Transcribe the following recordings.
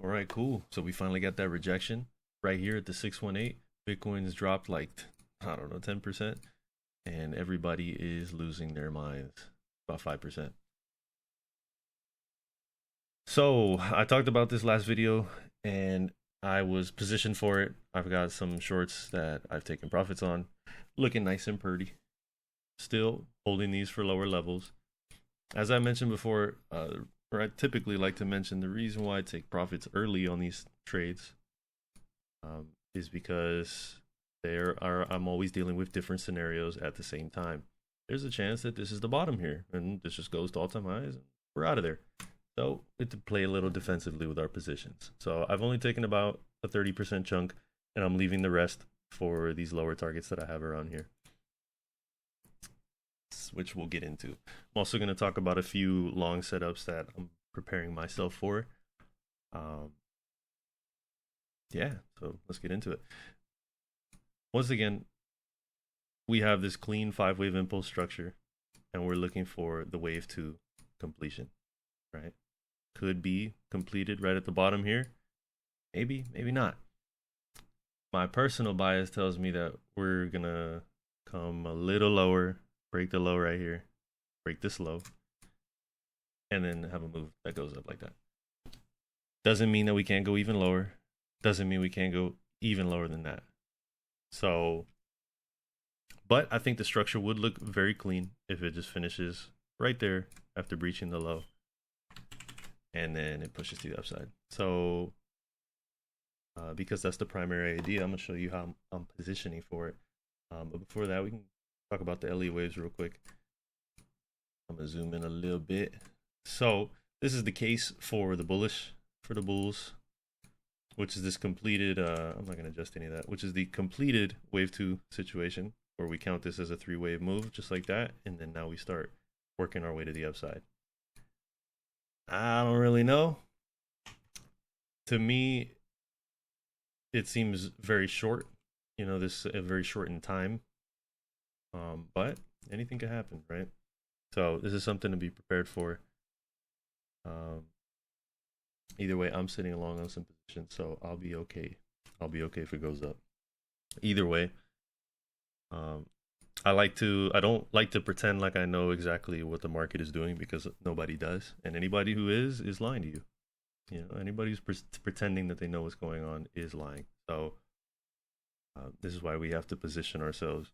All right, cool. So we finally got that rejection right here at the 618. Bitcoin's dropped like, I don't know, 10%. And everybody is losing their minds. About 5%. So I talked about this last video and I was positioned for it. I've got some shorts that I've taken profits on. Looking nice and pretty. Still holding these for lower levels. As I mentioned before, or I typically like to mention, the reason why I take profits early on these trades is because I'm always dealing with different scenarios at the same time. There's a chance that this is the bottom here, and this just goes to all-time highs, and we're out of there. So we have to play a little defensively with our positions. So I've only taken about a 30% chunk, and I'm leaving the rest for these lower targets that I have around here, which we'll get into. I'm also going to talk about a few long setups that I'm preparing myself for. Um, yeah, so let's get into it. Once again, we have this clean 5-wave impulse structure, and we're looking for the wave 2 completion, right? Could be completed right at the bottom here. Maybe, maybe not. My personal bias tells me that we're going to come a little lower, break the low right here, break this low, and then have a move that goes up like that. Doesn't mean that we can't go even lower. Doesn't mean we can't go even lower than that. So, but I think the structure would look very clean if it just finishes right there after breaching the low. And then it pushes to the upside. So, because that's the primary idea, I'm going to show you how I'm positioning for it. But before that, we can talk about the LE waves real quick. I'm going to zoom in a little bit. So, this is the case for the bulls, which is this completed, I'm not going to adjust any of that, which is the completed wave 2 situation, where we count this as a 3-wave move, just like that, and then now we start working our way to the upside. I don't really know. To me, it seems very short, this very short in time, but anything could happen, right? So this is something to be prepared for. Either way, I'm sitting along on some positions, so I'll be okay. I'll be okay if it goes up. Either way, I don't like to pretend like I know exactly what the market is doing, because nobody does, and anybody who is lying to you. Anybody who's pretending that they know what's going on is lying. So this is why we have to position ourselves,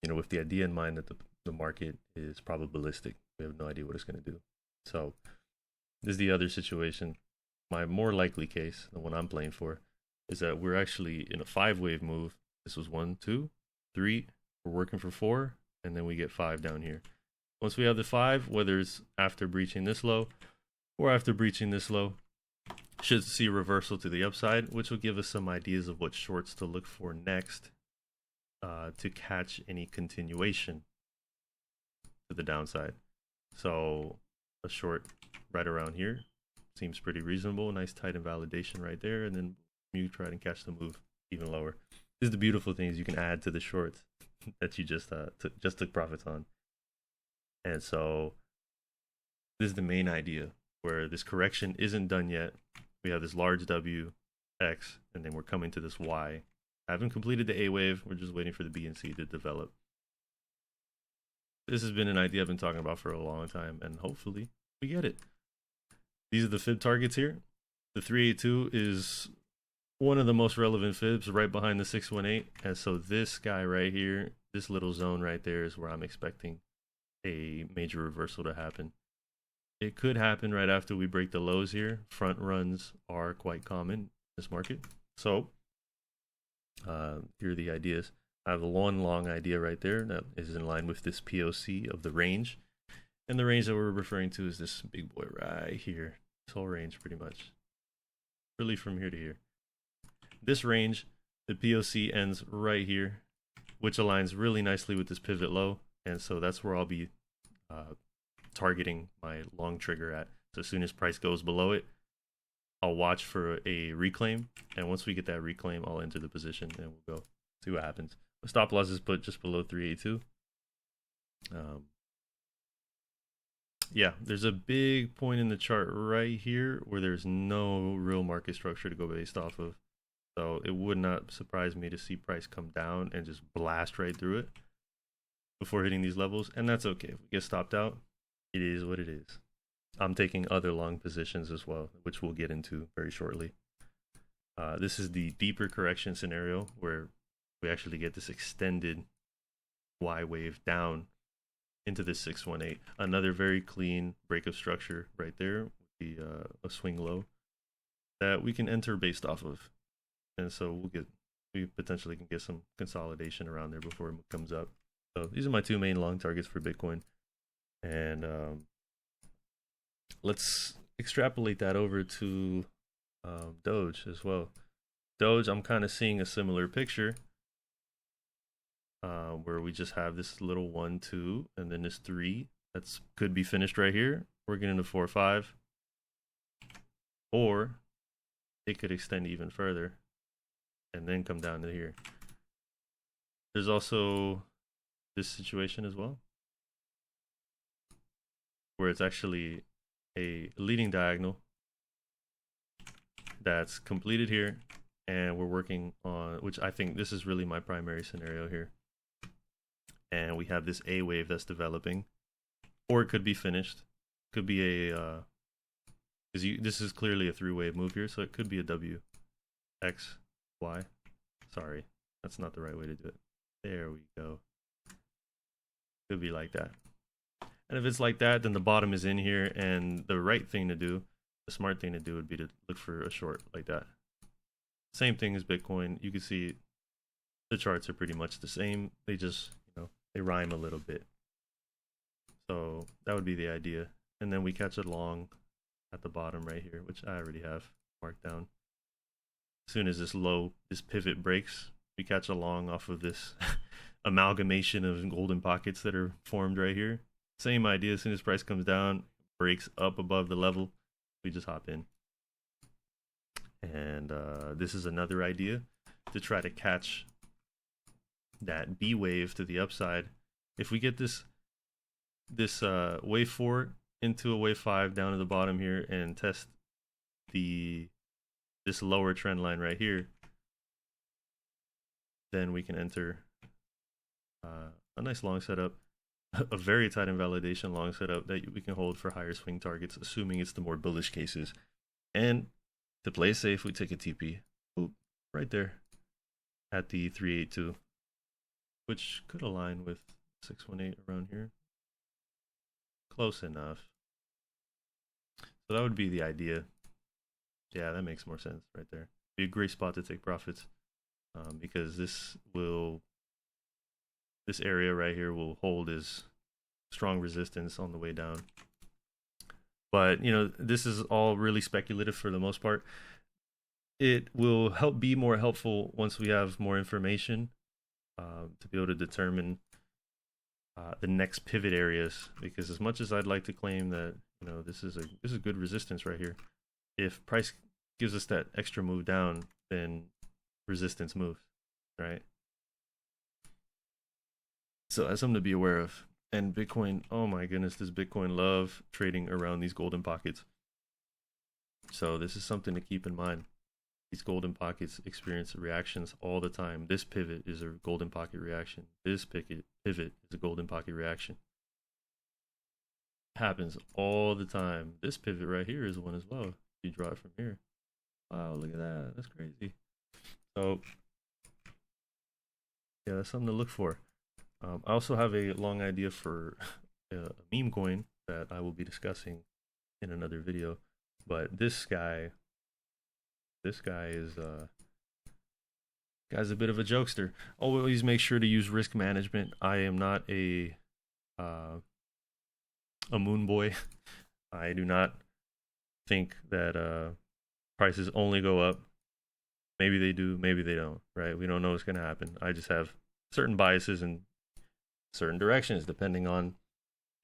with the idea in mind that the market is probabilistic. We have no idea what it's going to do. So this is the other situation. My more likely case, the one I'm playing for, is that we're actually in a 5-wave move. This was 1, 2, 3. We're working for 4, and then we get 5 down here. Once we have the 5, whether it's after breaching this low or after breaching this low, should see a reversal to the upside, which will give us some ideas of what shorts to look for next, to catch any continuation to the downside. So a short right around here seems pretty reasonable. Nice tight invalidation right there, and then you try and catch the move even lower. This is the beautiful thing, is you can add to the shorts that you just took profits on. And so this is the main idea, where this correction isn't done yet. We have this large W, X, and then we're coming to this Y. I haven't completed the A wave. We're just waiting for the B and C to develop. This has been an idea I've been talking about for a long time, and hopefully we get it. These are the fib targets here. The 382 is one of the most relevant fibs, right behind the 618. And so this guy right here, this little zone right there, is where I'm expecting a major reversal to happen. It could happen right after we break the lows here. Front runs are quite common in this market. So here are the ideas. I have a long idea right there that is in line with this POC of the range. And the range that we're referring to is this big boy right here. This whole range, pretty much. Really from here to here. This range, the POC ends right here, which aligns really nicely with this pivot low. And so that's where I'll be targeting my long trigger at. So as soon as price goes below it, I'll watch for a reclaim. And once we get that reclaim, I'll enter the position and we'll go see what happens. The stop loss is put just below 382. Yeah, there's a big point in the chart right here where there's no real market structure to go based off of. So it would not surprise me to see price come down and just blast right through it before hitting these levels. And that's okay. If we get stopped out, it is what it is. I'm taking other long positions as well, which we'll get into very shortly. This is the deeper correction scenario where we actually get this extended Y wave down into this 618. Another very clean break of structure right there with the a swing low that we can enter based off of. And so we potentially can get some consolidation around there before it comes up. So these are my two main long targets for Bitcoin. And let's extrapolate that over to Doge as well. Doge, I'm kind of seeing a similar picture where we just have this little 1, 2, and then this 3 that's could be finished right here. We're getting to 4, 5, or it could extend even further and then come down to here. There's also this situation as well where it's actually a leading diagonal that's completed here, and we're working on, which I think this is really my primary scenario here. And we have this A wave that's developing, or it could be finished. Could be a this is clearly a 3-wave move here, so it could be a W, X, Y. Sorry, that's not the right way to do it. There we go. Could be like that. And if it's like that, then the bottom is in here, and the right thing to do, the smart thing to do, would be to look for a short like that. Same thing as Bitcoin. You can see the charts are pretty much the same. They just, they rhyme a little bit. So that would be the idea. And then we catch it long at the bottom right here, which I already have marked down. As soon as this pivot breaks, we catch a long off of this amalgamation of golden pockets that are formed right here. Same idea. As soon as price comes down, breaks up above the level, we just hop in. And this is another idea to try to catch that B wave to the upside. If we get this wave 4 into a wave 5 down to the bottom here and test this lower trend line right here, then we can enter a nice long setup, a very tight invalidation long setup that we can hold for higher swing targets, assuming it's the more bullish cases. And to play safe, we take a TP right there at the 382, which could align with 618 around here. Close enough. So that would be the idea. Yeah, that makes more sense right there. Be a great spot to take profits, because this area right here will hold as strong resistance on the way down. But this is all really speculative for the most part. It will be more helpful once we have more information to be able to determine the next pivot areas. Because as much as I'd like to claim that this is good resistance right here, if price gives us that extra move down, then resistance moves, right? So that's something to be aware of. And Bitcoin, oh my goodness, does Bitcoin love trading around these golden pockets? So this is something to keep in mind. These golden pockets experience reactions all the time. This pivot is a golden pocket reaction. This pivot is a golden pocket reaction. It happens all the time. This pivot right here is one as well. You draw it from here. Wow, look at that. That's crazy. So yeah, that's something to look for. I also have a long idea for a meme coin that I will be discussing in another video. But this guy is guy's a bit of a jokester. Always make sure to use risk management. I am not a moon boy. I do not think that prices only go up. Maybe they do, maybe they don't, right? We don't know what's going to happen. I just have certain biases in certain directions depending on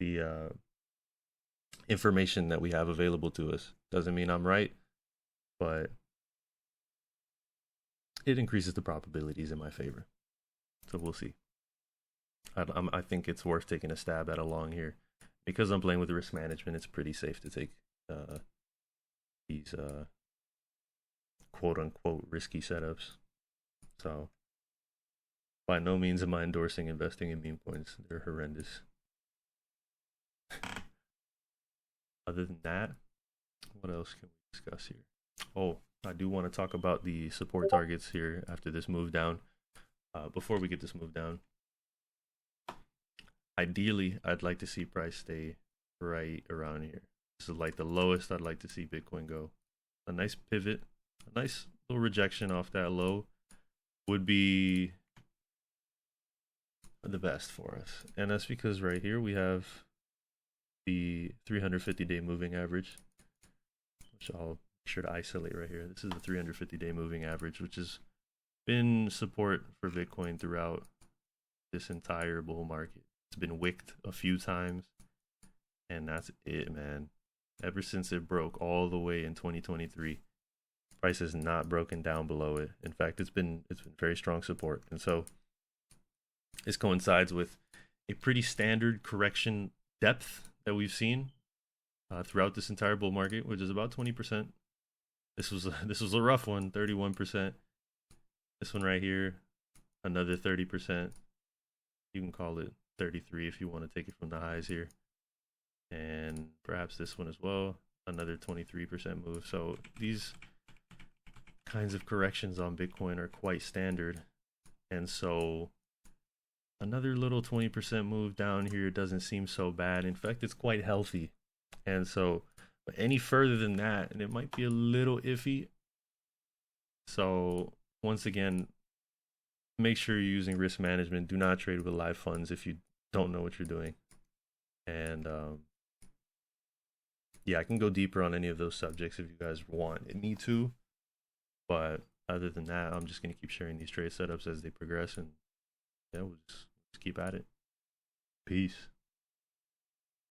the information that we have available to us. Doesn't mean I'm right, but it increases the probabilities in my favor. So we'll see. I think it's worth taking a stab at a long here. because I'm playing with risk management, it's pretty safe to take these quote unquote risky setups. So by no means am I endorsing investing in meme coins. They're horrendous. Other than that, what else can we discuss here? Oh, I do want to talk about the support targets here after this move down. Before we get this move down, ideally, I'd like to see price stay right around here. This is like the lowest I'd like to see Bitcoin go. A nice pivot, a nice little rejection off that low would be the best for us. And that's because right here we have the 350-day moving average, which I'll make sure to isolate right here. This is the 350-day moving average, which has been support for Bitcoin throughout this entire bull market. It's been wicked a few times, and that's it, man. Ever since it broke all the way in 2023, price has not broken down below it. In fact, it's been very strong support, and so this coincides with a pretty standard correction depth that we've seen throughout this entire bull market, which is about 20%. This was a rough one, 31%. This one right here, another 30%. You can call it 33 if you want to take it from the highs here. And perhaps this one as well, another 23% move. So these kinds of corrections on Bitcoin are quite standard. And so another little 20% move down here doesn't seem so bad. In fact, it's quite healthy. And so any further than that, and it might be a little iffy. So once again, make sure you're using risk management. Do not trade with live funds if you don't know what you're doing. And yeah, I can go deeper on any of those subjects if you guys want me to. But other than that, I'm just going to keep sharing these trade setups as they progress. And yeah, we'll just keep at it. Peace.